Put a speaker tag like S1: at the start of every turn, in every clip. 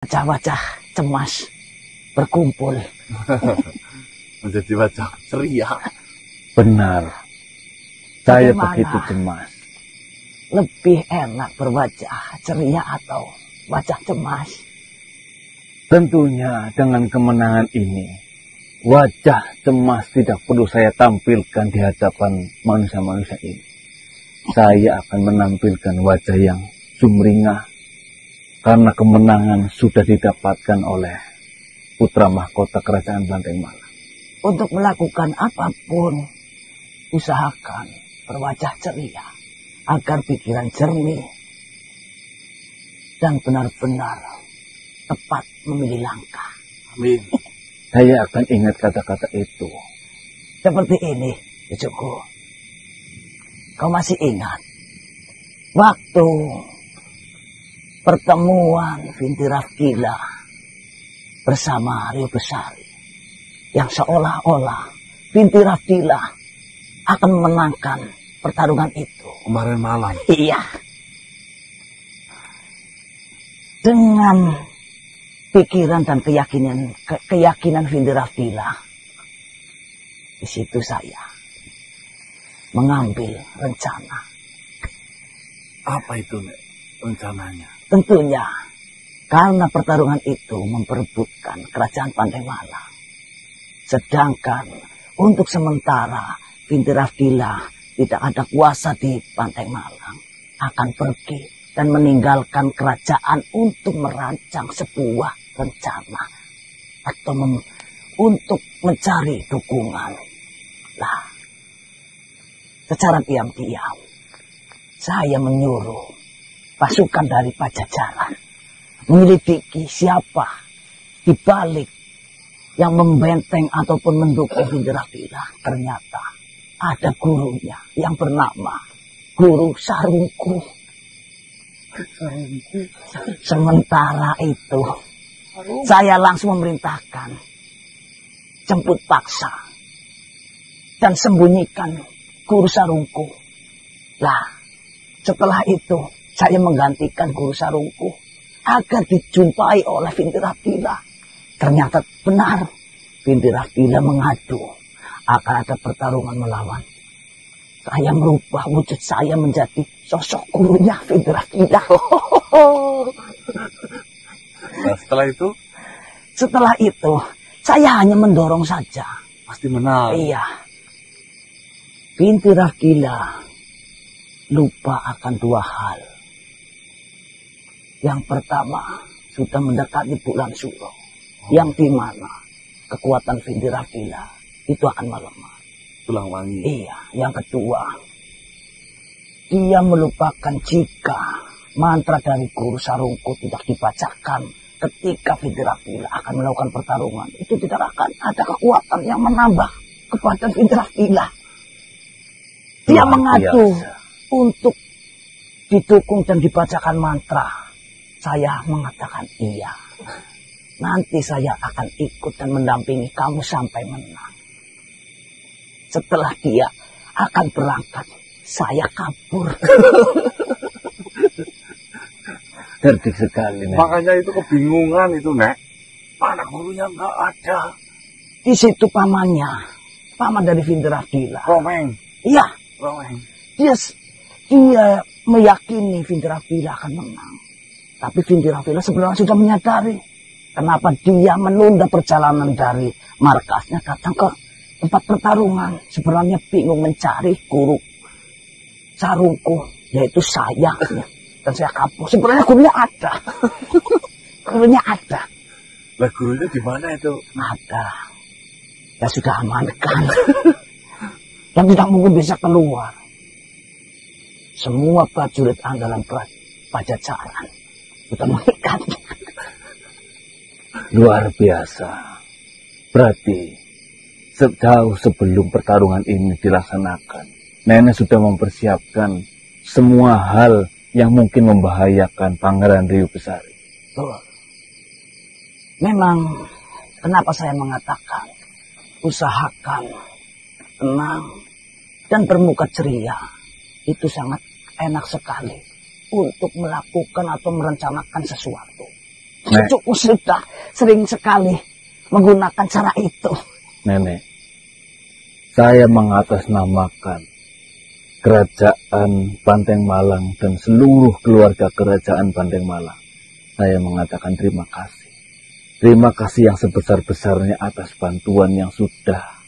S1: Wajah-wajah cemas berkumpul.
S2: Menjadi wajah ceria.
S3: Benar. Saya
S1: Bagaimana?
S3: begitu cemas.
S1: Lebih enak berwajah ceria atau wajah cemas?
S3: Tentunya dengan kemenangan ini, wajah cemas tidak perlu saya tampilkan di hadapan manusia-manusia ini. Saya akan menampilkan wajah yang sumringah karena kemenangan sudah didapatkan oleh putra mahkota kerajaan Banteng Malang.
S1: Untuk melakukan apapun, usahakan berwajah ceria agar pikiran jernih dan benar-benar tepat memilih langkah.
S2: Amin.
S3: Saya akan ingat kata-kata itu.
S1: Seperti ini, cucuku. Kau masih ingat waktu pertemuan Vinti Rafkila bersama Rio Besari, yang seolah-olah Vinti Rafkila akan memenangkan pertarungan itu.
S2: Kemarin malam.
S1: Iya. Dengan pikiran dan keyakinan Vinti Rafkila, di situ saya mengambil rencana.
S2: Apa itu, Nek, rencananya?
S1: Tentunya karena pertarungan itu memperebutkan kerajaan Banteng Malang. Sedangkan untuk sementara Vinti Rafkila tidak ada kuasa di Banteng Malang, akan pergi dan meninggalkan kerajaan untuk merancang sebuah rencana atau untuk mencari dukungan. Lah, secara diam-diam saya menyuruh pasukan dari Pajajaran menyelidiki siapa di balik yang membenteng ataupun mendukung Vinti Rafkila. Ternyata ada gurunya yang bernama Guru Sarungku. Sementara itu saya langsung memerintahkan jemput paksa dan sembunyikan Guru Sarungku. Lah, setelah itu saya menggantikan Guru Sarungku agar dijumpai oleh Vinti Rafkila. Ternyata benar, Vinti Rafkila mengadu akan ada pertarungan melawan. Saya merubah wujud saya menjadi sosok gurunya Vinti Rafkila.
S2: Nah, setelah itu?
S1: Setelah itu, saya hanya mendorong saja.
S2: Pasti menang.
S1: Iya. Vinti Rafkila lupa akan dua hal. Yang pertama, sudah mendekati bulan Suro, yang dimana kekuatan Vinti Rafkila itu akan melemah.
S2: Tulang wangi.
S1: Iya. Yang kedua, dia melupakan jika mantra dari Guru Sarungku tidak dibacakan ketika Vinti Rafkila akan melakukan pertarungan. Itu tidak akan ada kekuatan yang menambah kepada Vinti Rafkila. Dia mengadu untuk didukung dan dibacakan mantra. Saya mengatakan iya. Nanti saya akan ikut dan mendampingi kamu sampai menang. Setelah dia akan berangkat, saya kabur.
S3: Cerdik sekali, Nek.
S2: Makanya itu kebingungan itu, Nek. Mana gurunya nggak ada.
S1: Di situ pamannya, paman dari Vinti Rafkila.
S2: Romeng.
S1: Iya,
S2: Romeng.
S1: dia meyakini Vinti Rafkila akan menang. Tapi Vinti Rafkila sebenarnya sudah menyadari kenapa dia menunda perjalanan dari markasnya datang ke tempat pertarungan. Sebenarnya bingung mencari Guru Sarungku, yaitu saya. Dan saya kabur. Sebenarnya gurunya ada. Gurunya ada.
S2: Lah, gurunya di mana itu?
S1: Ada. Ya sudah amankan. Dan tidak mungkin bisa keluar. Semua prajurit andalan Pajajaran sudah mengikat.
S3: Luar biasa. Berarti sejauh sebelum pertarungan ini dilaksanakan, Nenek sudah mempersiapkan semua hal yang mungkin membahayakan Pangeran Rio Besari.
S1: Betul. Memang kenapa saya mengatakan usahakan tenang dan bermuka ceria, itu sangat enak sekali untuk melakukan atau merencanakan sesuatu. Cucuku sudah sering sekali menggunakan cara itu.
S3: Nenek, saya mengatasnamakan Kerajaan Banteng Malang dan seluruh keluarga Kerajaan Banteng Malang. Saya mengatakan terima kasih. Terima kasih yang sebesar-besarnya atas bantuan yang sudah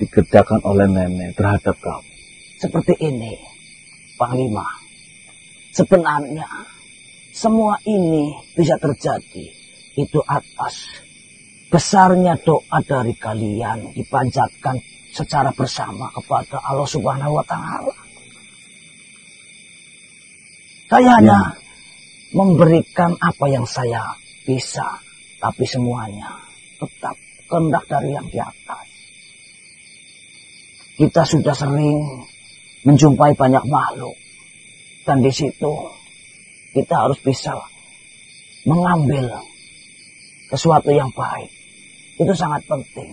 S3: dikerjakan oleh nenek terhadap kamu.
S1: Seperti ini, Panglima. Sebenarnya, semua ini bisa terjadi. Itu atas besarnya doa dari kalian dipanjatkan secara bersama kepada Allah Subhanahu wa Ta'ala. Saya hanya memberikan apa yang saya bisa, tapi semuanya tetap kehendak dari yang di atas. Kita sudah sering menjumpai banyak makhluk, dan di situ kita harus bisa mengambil sesuatu yang baik. Itu sangat penting.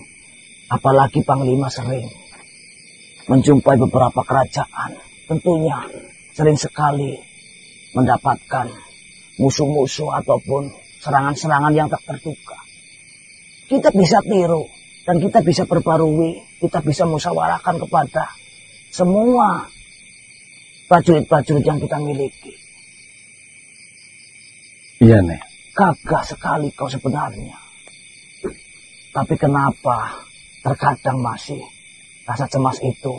S1: Apalagi Panglima sering menjumpai beberapa kerajaan. Tentunya sering sekali mendapatkan musuh-musuh ataupun serangan-serangan yang tak terduga. Kita bisa tiru dan kita bisa perbarui. Kita bisa musyawarahkan kepada semua prajurit-prajurit yang kita miliki.
S3: Iya, Nek.
S1: Gagah sekali kau sebenarnya. Tapi kenapa terkadang masih rasa cemas itu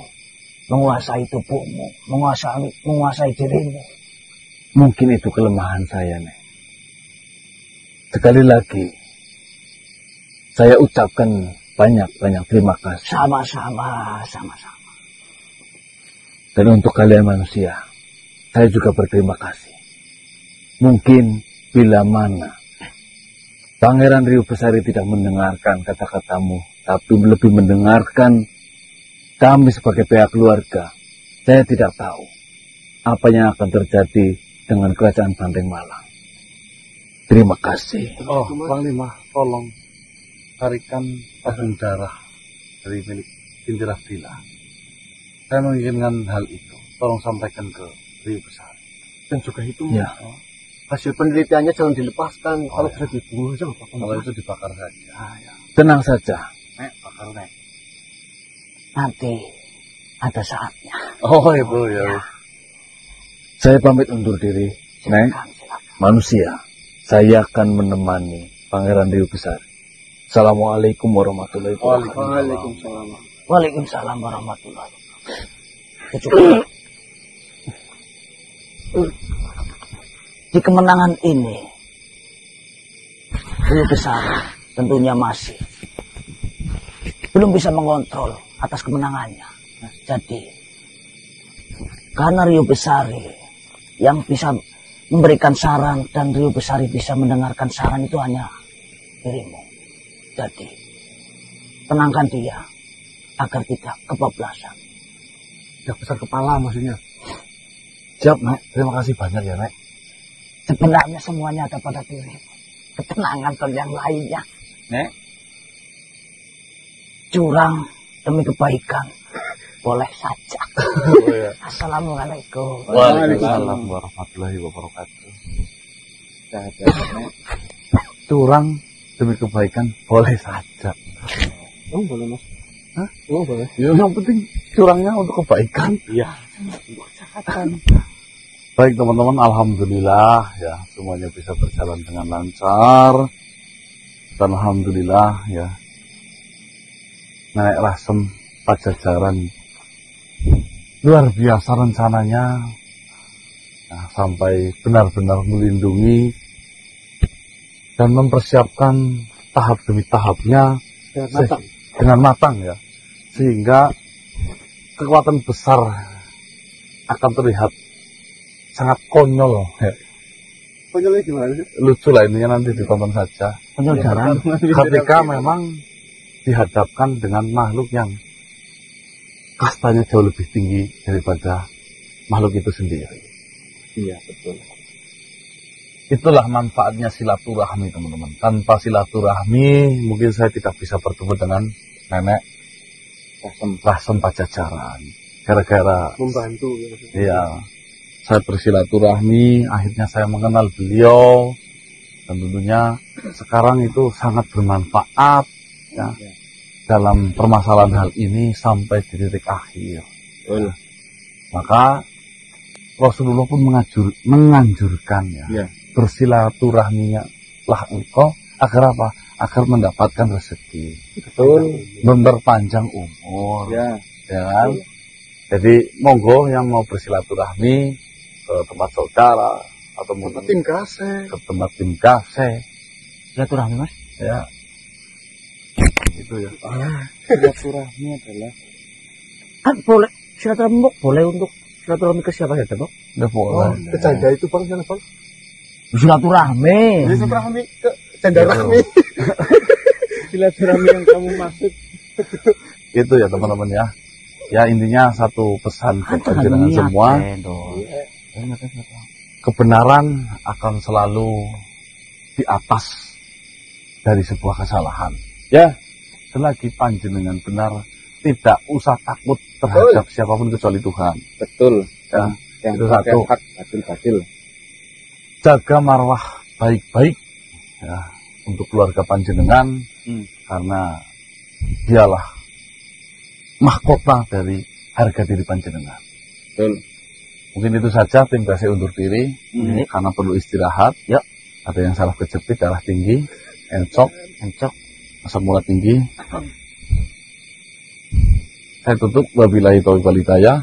S1: menguasai tubuhmu, menguasai dirimu?
S3: Mungkin itu kelemahan saya, Nek. Sekali lagi, saya ucapkan banyak-banyak terima kasih.
S1: Sama-sama.
S3: Dan untuk kalian manusia, saya juga berterima kasih. Mungkin bila mana Pangeran Riu Besari tidak mendengarkan kata-katamu, tapi lebih mendengarkan kami sebagai pihak keluarga, saya tidak tahu apa yang akan terjadi dengan Kerajaan Banteng Malang. Terima kasih.
S2: Oh, Panglima, tolong tarikan tabung darah dari milik Indira Bila. Saya menginginkan hal itu. Tolong sampaikan ke Riu Besari.
S4: Dan juga itu,
S3: Ya.
S4: hasil penelitiannya jangan dilepaskan. Kalau bisa dibunuh aja nggak apa-apa.
S2: Kalau itu dibakar saja.
S3: Tenang saja.
S2: Nek, bakar, Nek.
S1: Nanti ada saatnya.
S2: Oh, itu ya.
S3: Saya pamit undur diri, Nek.
S1: Silakan.
S3: Manusia, saya akan menemani Pangeran Riu Besari. Assalamualaikum warahmatullahi wabarakatuh.
S4: Waalaikumsalam.
S1: Waalaikumsalam warahmatullahi wabarakatuh. Cukup. Di kemenangan ini, Riu Besari tentunya masih belum bisa mengontrol atas kemenangannya. Jadi, karena Riu Besari yang bisa memberikan saran dan Riu Besari bisa mendengarkan saran itu hanya dirimu. Jadi, tenangkan dia agar tidak kebablasan.
S4: Ya besar kepala maksudnya.
S2: Siap, Nek. Terima kasih banyak ya, Nek.
S1: Sebenarnya semuanya ada pada dirimu. Ketenangan dan yang lainnya.
S2: Nek.
S1: Curang demi kebaikan. Boleh saja.
S2: Oh, ya.
S1: Assalamualaikum.
S2: Waalaikumsalam warahmatullahi wabarakatuh. Curang demi kebaikan boleh saja.
S4: Oh boleh mas.
S2: Hah?
S4: Oh boleh.
S2: Ya, yang penting curangnya untuk kebaikan.
S4: Iya.
S2: Baik teman-teman, alhamdulillah ya semuanya bisa berjalan dengan lancar. Dan alhamdulillah ya Nenek Rasem Pajajaran luar biasa rencananya ya, sampai benar-benar melindungi dan mempersiapkan tahap demi tahapnya dengan matang ya, sehingga kekuatan besar akan terlihat sangat konyol ya.
S4: Konyolnya gimana sih?
S2: Lucu lah ininya, nanti ditonton saja.
S1: Konyol jarang.
S2: Ketika memang dihadapkan dengan makhluk yang kastanya jauh lebih tinggi daripada makhluk itu sendiri.
S4: Iya betul.
S2: Itulah manfaatnya silaturahmi teman-teman. Tanpa silaturahmi mungkin saya tidak bisa bertemu dengan Nenek Rasem Pajajaran. Gara-gara
S4: Membantu.
S2: ya saya bersilaturahmi, akhirnya saya mengenal beliau, dan tentunya sekarang itu sangat bermanfaat ya, dalam permasalahan hal ini sampai di titik akhir. Maka Rasulullah pun menganjurkan ya, bersilaturahminya lah engkau agar apa? Agar mendapatkan rezeki.
S4: Betul.
S2: Memperpanjang umur.
S4: Ya.
S2: Ya kan? Jadi monggo yang mau bersilaturahmi ke tempat saudara atau mungkin
S4: Tim kase.
S2: ke tempat tim kase.
S1: Silaturahmi Mas.
S2: Ya. Itu ya.
S3: Silaturahmi adalah
S1: Boleh silaturahmi Bok, boleh untuk silaturahmi ke siapa saja Bok?
S2: Udah boleh.
S4: Ke Canda itu Bang, jangan Bang.
S1: Silaturahmi.
S4: Jadi silaturahmi ke Canda Rahmi.
S3: silaturahmi yang kamu maksud.
S2: Itu ya teman-teman ya. Ya intinya satu pesan kepada jenengan semua. Kebenaran akan selalu di atas dari sebuah kesalahan.
S3: Ya,
S2: Selagi panjenengan benar, tidak usah takut terhadap siapapun kecuali Tuhan.
S3: betul.
S2: Ya,
S3: Yang
S2: itu satu.
S3: hak batil-batil.
S2: Jaga marwah baik-baik ya, untuk keluarga panjenengan, karena dialah mahkota dari harga diri panjenengan.
S3: Betul.
S2: Mungkin itu saja, tim KC undur diri karena perlu istirahat.
S1: Ya.
S2: Ada yang salah kejepit, darah tinggi, encok, asam urat tinggi. Saya tutup, wabillahi taufiq wal hidayah.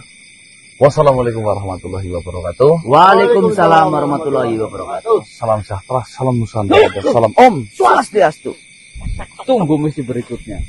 S2: Wassalamualaikum warahmatullahi wabarakatuh.
S1: Waalaikumsalam warahmatullahi wabarakatuh.
S2: Salam sejahtera, salam nusantara, salam Om
S1: Swastiastu.
S3: Tunggu misi berikutnya.